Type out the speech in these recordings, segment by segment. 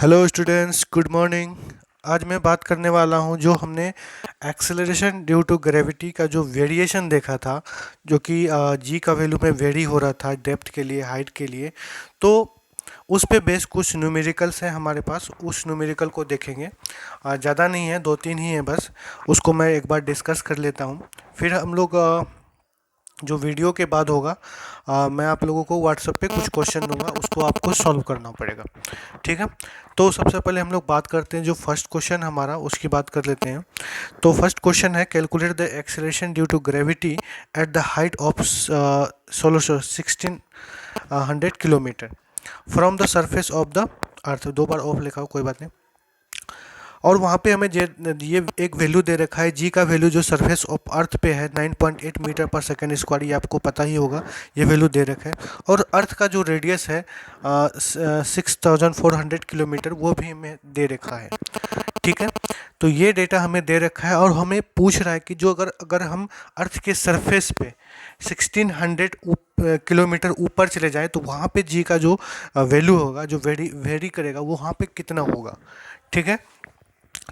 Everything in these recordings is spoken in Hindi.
Hello students, good morning. आज मैं बात करने वाला हूं जो हमने एक्सेलरेशन ड्यू टू ग्रेविटी का जो वेरिएशन देखा था, जो कि जी का वैल्यू में वेरी हो रहा था डेप्थ के लिए, हाइट के लिए। तो उस पे बेस कुछ न्यूमेरिकल्स हैं हमारे पास, उस न्यूमेरिकल को देखेंगे। ज़्यादा नहीं है, दो तीन ही हैं बस। उसको मैं एक बार डिस्कस कर लेता हूँ। फिर हम लोग जो वीडियो के बाद होगा, मैं आप लोगों को व्हाट्सएप पे कुछ क्वेश्चन दूंगा, उसको आपको सॉल्व करना पड़ेगा। ठीक है। तो सबसे पहले हम लोग बात करते हैं, जो फर्स्ट क्वेश्चन हमारा उसकी बात कर लेते हैं। तो फर्स्ट क्वेश्चन है, calculate the acceleration due to gravity at the height of 1600 kilometre from the surface of the earth. दो बार ऑफ लिखा हो, कोई बात नहीं। और वहाँ पे हमें ये एक वैल्यू दे रखा है, जी का वैल्यू जो सरफेस ऑफ अर्थ पे है 9.8 मीटर पर सेकेंड स्क्वायर, ये आपको पता ही होगा, ये वैल्यू दे रखा है। और अर्थ का जो रेडियस है 6400 किलोमीटर, वो भी हमें दे रखा है। ठीक है। तो ये डेटा हमें दे रखा है और हमें पूछ रहा है कि जो अगर अगर हम अर्थ के सरफेस पे 1600 किलोमीटर ऊपर चले जाए तो वहाँ पे जी का जो वैल्यू होगा, जो वेरी करेगा, वो वहाँ पे कितना होगा। ठीक है।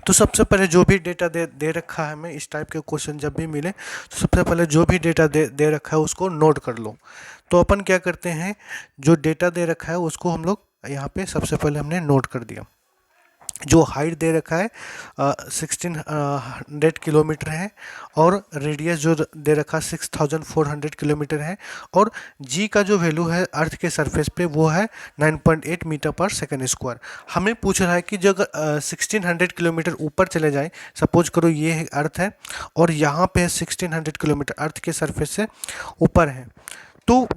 तो सबसे पहले जो भी डेटा दे रखा है, हमें इस टाइप के क्वेश्चन जब भी मिले तो सबसे पहले जो भी डेटा दे रखा है उसको नोट कर लो। तो अपन क्या करते हैं, जो डेटा दे रखा है उसको हम लोग यहाँ पे सबसे पहले हमने नोट कर दिया। जो हाइट दे रखा है 1600 किलोमीटर है, और रेडियस जो दे रखा है 6400 किलोमीटर है, और जी का जो वैल्यू है अर्थ के सरफेस पे वो है 9.8 मीटर पर सेकेंड स्क्वायर। हमें पूछ रहा है कि जो अगर 1600 किलोमीटर ऊपर चले जाएं, सपोज करो ये अर्थ है और यहाँ पे 1600 किलोमीटर अर्थ के सरफेस से ऊपर है, तो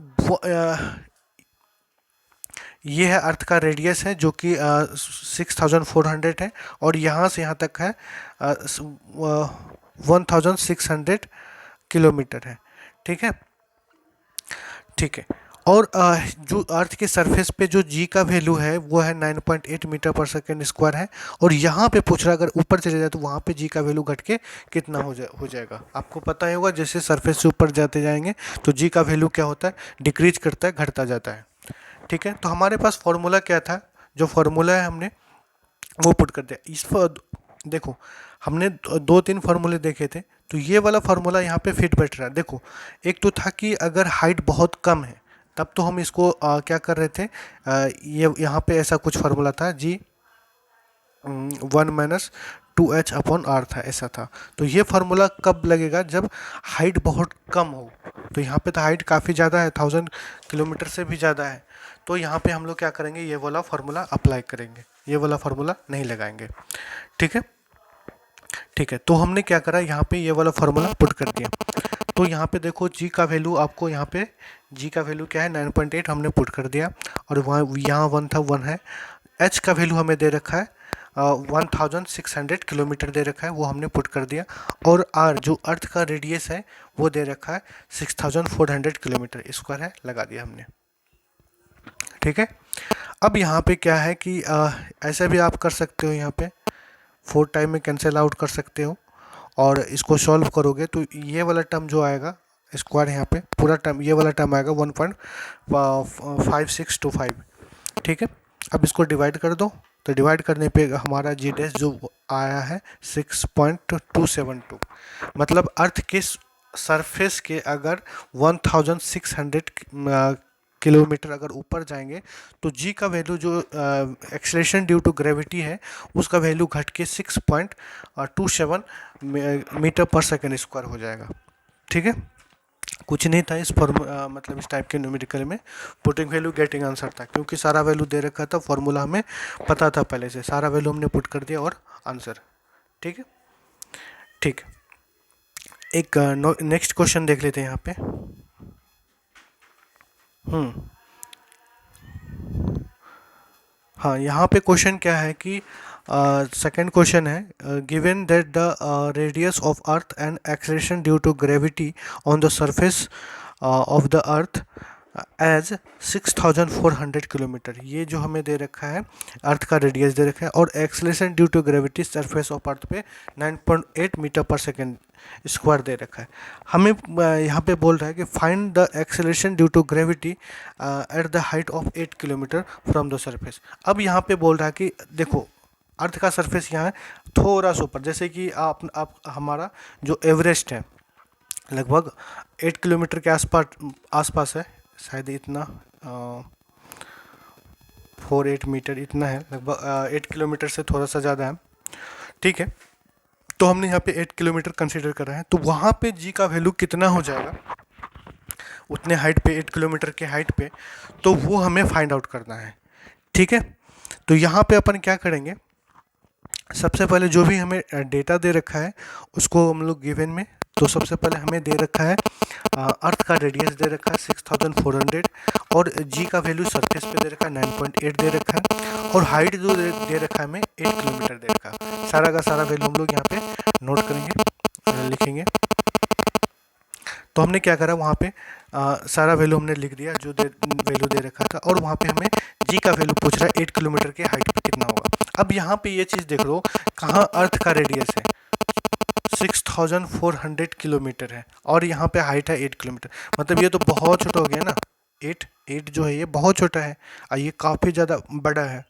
ये है अर्थ का रेडियस है, जो कि 6400 है, और यहाँ से यहाँ तक है 1600 किलोमीटर है। ठीक है। ठीक है। और जो अर्थ के सरफेस पे जो जी का वैल्यू है वो है 9.8 मीटर पर सेकेंड स्क्वायर है, और यहाँ पे पूछ रहा है अगर ऊपर चले जाए तो वहाँ पे जी का वैल्यू घट के कितना हो जाएगा। आपको पता ही होगा, जैसे सरफेस से ऊपर जाते जाएंगे तो जी का वैल्यू क्या होता है, डिक्रीज करता है, घटता जाता है। ठीक है। तो हमारे पास फॉर्मूला क्या था, जो फॉर्मूला है हमने वो पुट कर दिया। इस पर देखो, हमने दो तीन फार्मूले देखे थे, तो ये वाला फार्मूला यहाँ पे फिट बैठ रहा है। देखो, एक तो था कि अगर हाइट बहुत कम है तब तो हम इसको क्या कर रहे थे, ये यहाँ पे ऐसा कुछ फार्मूला था, जी 1 - 2h/r था, ऐसा था। तो ये फार्मूला कब लगेगा, जब हाइट बहुत कम हो। तो यहाँ पे तो हाइट काफ़ी ज़्यादा है, 1000 किलोमीटर से भी ज़्यादा है। तो यहाँ पे हम लोग क्या करेंगे, ये वाला फार्मूला अप्लाई करेंगे, ये वाला फार्मूला नहीं लगाएंगे। ठीक है। ठीक है। तो हमने क्या करा, यहाँ पे ये वाला फार्मूला पुट कर दिया। तो यहाँ पे देखो, जी का वैल्यू आपको यहाँ पे, जी का वैल्यू क्या है 9.8, हमने पुट कर दिया। और वहाँ यहाँ 1 था, 1 है। एच का वैल्यू हमें दे रखा है 1600 किलोमीटर दे रखा है, वो हमने पुट कर दिया। और आर जो अर्थ का रेडियस है वो दे रखा है 6400 किलोमीटर स्क्वायर है, लगा दिया हमने। ठीक है। अब यहाँ पे क्या है कि ऐसा भी आप कर सकते हो, यहाँ पे 4 टाइम में कैंसिल आउट कर सकते हो, और इसको सॉल्व करोगे तो ये वाला टर्म जो आएगा स्क्वायर, यहाँ पे पूरा टर्म, ये वाला टर्म आएगा 1.5625। ठीक है। अब इसको डिवाइड कर दो, तो डिवाइड करने पे हमारा जी डैश जो आया है 6.272। मतलब अर्थ के सरफेस के अगर 1600 किलोमीटर अगर ऊपर जाएंगे तो जी का वैल्यू जो एक्सेलरेशन ड्यू टू ग्रेविटी है उसका वैल्यू घट के 6.27 मीटर पर सेकेंड स्क्वायर हो जाएगा। ठीक है। कुछ नहीं था इस मतलब इस टाइप के न्यूमेरिकल में, पुटिंग वैल्यू गेटिंग आंसर था, क्योंकि सारा वैल्यू दे रखा था, फॉर्मूला हमें पता था पहले से, सारा वैल्यू हमने पुट कर दिया और आंसर। ठीक है। ठीक। एक नेक्स्ट क्वेश्चन देख लेते हैं यहाँ पे। हम्म हाँ, यहाँ पे क्वेश्चन क्या है कि सेकंड क्वेश्चन है, given that the radius of earth and acceleration due to gravity on the surface of the earth as 6400 kilometre, ये जो हमें दे रखा है अर्थ का रेडियस दे रखा है, और acceleration due to gravity surface of earth पे 9.8 मीटर पर सेकेंड स्क्वायर दे रखा है। हमें यहाँ पे बोल रहा है कि find the acceleration due to gravity at the height of 8 kilometre from the surface. अब यहाँ पे बोल रहा है कि देखो अर्थ का सरफेस यहाँ है थोड़ा सा ऊपर, जैसे कि आप हमारा जो एवरेस्ट है लगभग 8 किलोमीटर के आसपास है, शायद इतना 4-8 मीटर इतना है, लगभग 8 किलोमीटर से थोड़ा सा ज़्यादा है। ठीक है, तो हमने यहाँ पे 8 किलोमीटर कंसीडर करा है, तो वहाँ पे जी का वैल्यू कितना हो जाएगा उतने हाइट पे, 8 किलोमीटर के हाइट पे, तो वो हमें फाइंड आउट करना है। ठीक है, तो यहाँ पे अपन क्या करेंगे, सबसे पहले जो भी हमें डेटा दे रखा है उसको हम लोग गिवन में, तो सबसे पहले हमें दे रखा है अर्थ का रेडियस दे रखा है 6400, और जी का वैल्यू सरफेस पे दे रखा है 9.8 दे रखा है, और हाइट जो दे रखा है हमें 8 किलोमीटर दे रखा है। सारा का सारा वैल्यू हम लोग यहाँ पे नोट करेंगे, लिखेंगे। तो हमने क्या करा, वहाँ पे सारा वैल्यू हमने लिख दिया जो वैल्यू दे रखा था, और वहाँ पे हमें जी का वैल्यू पूछ रहा है 8 किलोमीटर के हाइट पे कितना होगा। अब यहाँ पे ये चीज़ देख लो, कहाँ अर्थ का रेडियस है 6400 किलोमीटर है, और यहाँ पे हाइट है 8 किलोमीटर, मतलब ये तो बहुत छोटा हो गया ना। 8 जो है ये बहुत छोटा है और ये काफ़ी ज़्यादा बड़ा है।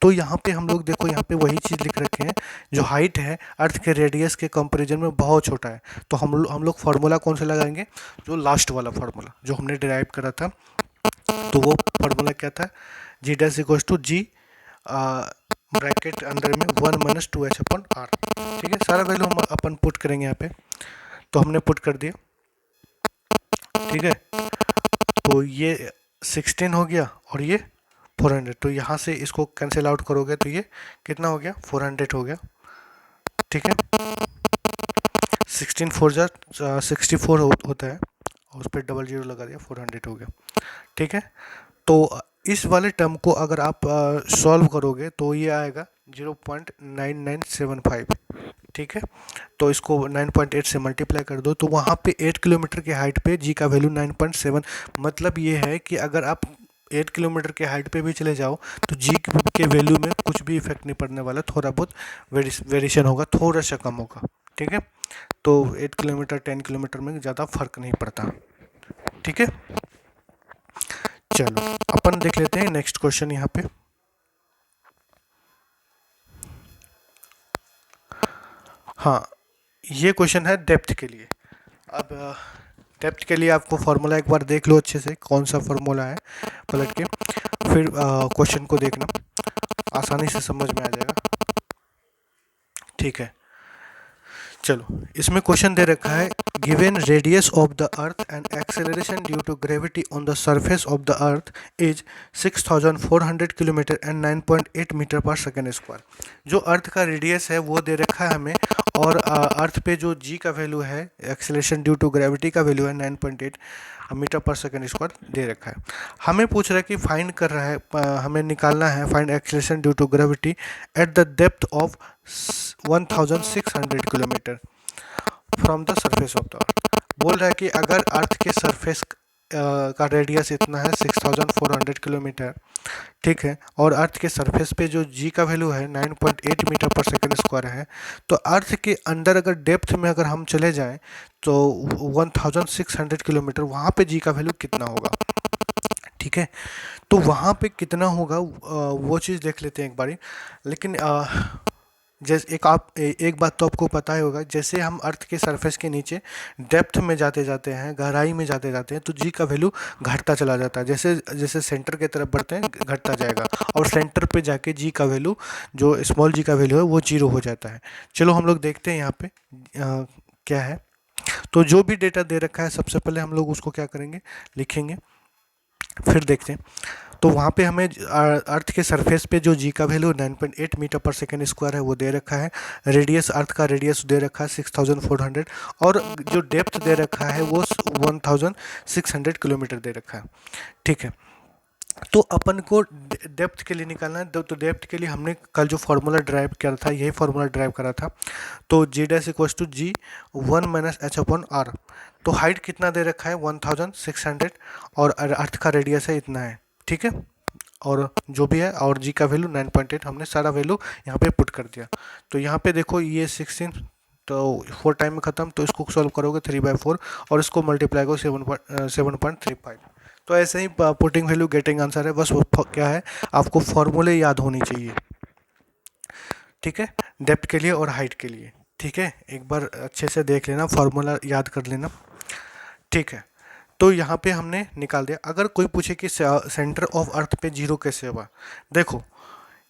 तो यहाँ पे हम लोग देखो, यहाँ पे वही चीज़ लिख रखे हैं, जो हाइट है अर्थ के रेडियस के कंपैरिजन में बहुत छोटा है। तो हम लोग फार्मूला कौन सा लगाएंगे, जो लास्ट वाला फार्मूला जो हमने डिराइव करा था, तो वो फार्मूला क्या था, G dash equals to G bracket अंदर में 1 - 2h/r। ठीक है, सारा वैल्यू हम अपन पुट करेंगे यहाँ पे, तो हमने पुट कर दिया। ठीक है, तो ये 16 हो गया और ये 400, तो यहाँ से इसको कैंसिल आउट करोगे तो ये कितना हो गया, 400 हो गया। ठीक है, 16 4 जा 64 होता है, और उस पर डबल जीरो लगा दिया, 400 हो गया। ठीक है, तो इस वाले टर्म को अगर आप सॉल्व करोगे तो ये आएगा 0.9975। ठीक है, तो इसको 9.8 से मल्टीप्लाई कर दो, तो वहाँ पे 8 किलोमीटर के हाइट पे जी का वैल्यू 9.7, मतलब ये है कि अगर आप 8 किलोमीटर के हाइट पे भी चले जाओ तो जी के वैल्यू में कुछ भी इफेक्ट नहीं पड़ने वाला, थोड़ा बहुत वेरिएशन होगा, थोड़ा सा कम होगा। ठीक है, तो 8 किलोमीटर 10 किलोमीटर में ज़्यादा फर्क नहीं पड़ता। ठीक है, चलो अपन देख लेते हैं नेक्स्ट क्वेश्चन यहाँ पे। हाँ, ये क्वेश्चन है डेप्थ के लिए। अब डेप्थ के लिए आपको फार्मूला एक बार देख लो अच्छे से, कौन सा फार्मूला है पलट के, फिर क्वेश्चन को देखना, आसानी से समझ में आ जाएगा। ठीक है, चलो इसमें क्वेश्चन दे रखा है, given radius of the earth and acceleration due to gravity on the surface of the earth is 6400 kilometre and 9.8 metre per second square. जो अर्थ का रेडियस है वो दे रखा है हमें, और अर्थ पे जो जी का वैल्यू है, एक्सेलरेशन ड्यू टू ग्रेविटी का वैल्यू है 9.8 मीटर पर सेकेंड स्क्वायर दे रखा है। हमें पूछ रहा है कि फाइंड कर रहा है, हमें निकालना है find acceleration due to gravity at the depth of 1600 kilometre from the surface of the earth. बोल रहा है कि अगर अर्थ के सरफेस का रेडियस इतना है 6400 किलोमीटर, ठीक है, और अर्थ के सरफेस पे जो जी का वैल्यू है 9.8 मीटर पर सेकेंड स्क्वायर है, तो अर्थ के अंदर अगर डेप्थ में अगर हम चले जाएं तो 1600 किलोमीटर, वहाँ पे जी का वैल्यू कितना होगा। ठीक है, तो वहाँ पे कितना होगा वो चीज़ देख लेते हैं एक बारी। लेकिन जैसे एक बात तो आपको पता ही होगा, जैसे हम अर्थ के सरफेस के नीचे डेप्थ में जाते जाते हैं, गहराई में जाते जाते हैं, तो जी का वैल्यू घटता चला जाता है। जैसे जैसे सेंटर की तरफ बढ़ते हैं घटता जाएगा, और सेंटर पे जाके जी का वैल्यू, जो स्मॉल जी का वैल्यू है वो 0 हो जाता है। चलो हम लोग देखते हैं यहाँ पे क्या है। तो जो भी डेटा दे रखा है सबसे पहले हम लोग उसको क्या करेंगे, लिखेंगे, फिर देखते हैं। तो वहाँ पे हमें अर्थ के सरफेस पे जो जी का value 9.8 metre per second square है वो दे रखा है, रेडियस अर्थ का रेडियस दे रखा है 6400, और जो डेप्थ दे रखा है वो 1600 किलोमीटर दे रखा है। ठीक है, तो अपन को डेप्थ के लिए निकालना है तो डेप्थ के लिए हमने कल जो फार्मूला ड्राइव किया था यही फार्मूला ड्राइव करा था। तो G dash equals to G 1 - h/r। तो हाइट कितना दे रखा है 1600 और अर्थ का रेडियस है इतना है, ठीक है। और जो भी है और जी का वैल्यू 9.8 हमने सारा वैल्यू यहाँ पे पुट कर दिया। तो यहाँ पे देखो ये 16 तो 4 टाइम में ख़त्म, तो इसको सॉल्व करोगे 3/4 और इसको मल्टीप्लाई करो 7.35। तो ऐसे ही पुटिंग वैल्यू गेटिंग आंसर है। बस वो क्या है, आपको फॉर्मूले याद होनी चाहिए, ठीक है, डेप्थ के लिए और हाइट के लिए, ठीक है। एक बार अच्छे से देख लेना, फार्मूला याद कर लेना, ठीक है। तो यहाँ पे हमने निकाल दिया। अगर कोई पूछे कि सेंटर ऑफ अर्थ पे जीरो कैसे हुआ, देखो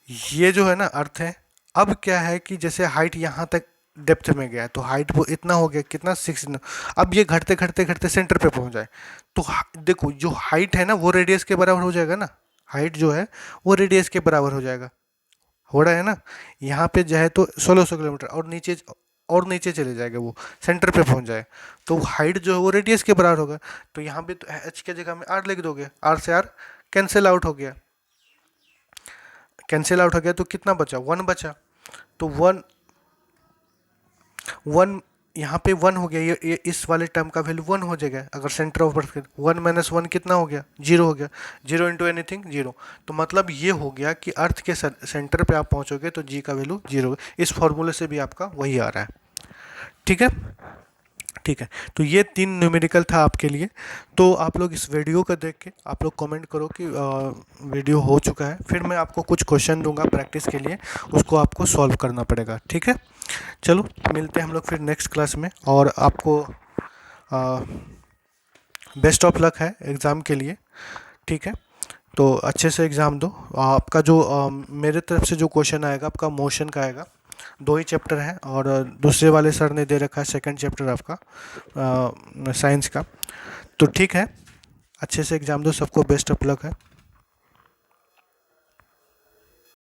ये जो है ना अर्थ है। अब क्या है कि जैसे हाइट यहाँ तक डेप्थ में गया तो हाइट वो इतना हो गया, कितना 6। अब ये घटते घटते घटते सेंटर पे पहुँच जाए तो देखो जो हाइट है ना वो रेडियस के बराबर हो जाएगा ना। हाइट जो है वो रेडियस के बराबर हो जाएगा, हो रहा है ना। यहाँ पे जो है तो 1600 किलोमीटर और नीचे चले जाएगा, वो सेंटर पे पहुंच जाए तो हाइट जो है वो रेडियस के बराबर होगा। तो यहाँ पे तो एच के जगह में आर लिख दोगे, आर से आर कैंसिल आउट हो गया, कैंसिल आउट हो गया तो कितना बचा 1 बचा। तो 1 1 यहाँ पे 1 हो गया, ये इस वाले टर्म का वैल्यू 1 हो जाएगा। अगर सेंटर ऑफ बर्थ 1 - 1 कितना हो गया 0 हो गया, 0 इंटू एनीथिंग 0। तो मतलब ये हो गया कि अर्थ के सेंटर पे आप पहुंचोगे तो जी का वैल्यू 0। इस फॉर्मूले से भी आपका वही आ रहा है, ठीक है, ठीक है। तो ये 3 न्यूमेरिकल था आपके लिए। तो आप लोग इस वीडियो को देख के आप लोग कमेंट करो कि वीडियो हो चुका है, फिर मैं आपको कुछ क्वेश्चन दूंगा प्रैक्टिस के लिए, उसको आपको सॉल्व करना पड़ेगा, ठीक है। चलो मिलते हैं हम लोग फिर नेक्स्ट क्लास में, और आपको बेस्ट ऑफ लक है एग्ज़ाम के लिए, ठीक है। तो अच्छे से एग्ज़ाम दो। आपका जो मेरे तरफ से जो क्वेश्चन आएगा आपका मोशन का आएगा। 2 ही चैप्टर हैं और दूसरे वाले सर ने दे रखा है सेकंड चैप्टर आपका साइंस का। तो ठीक है, अच्छे से एग्ज़ाम दो, सबको बेस्ट ऑफ लक है।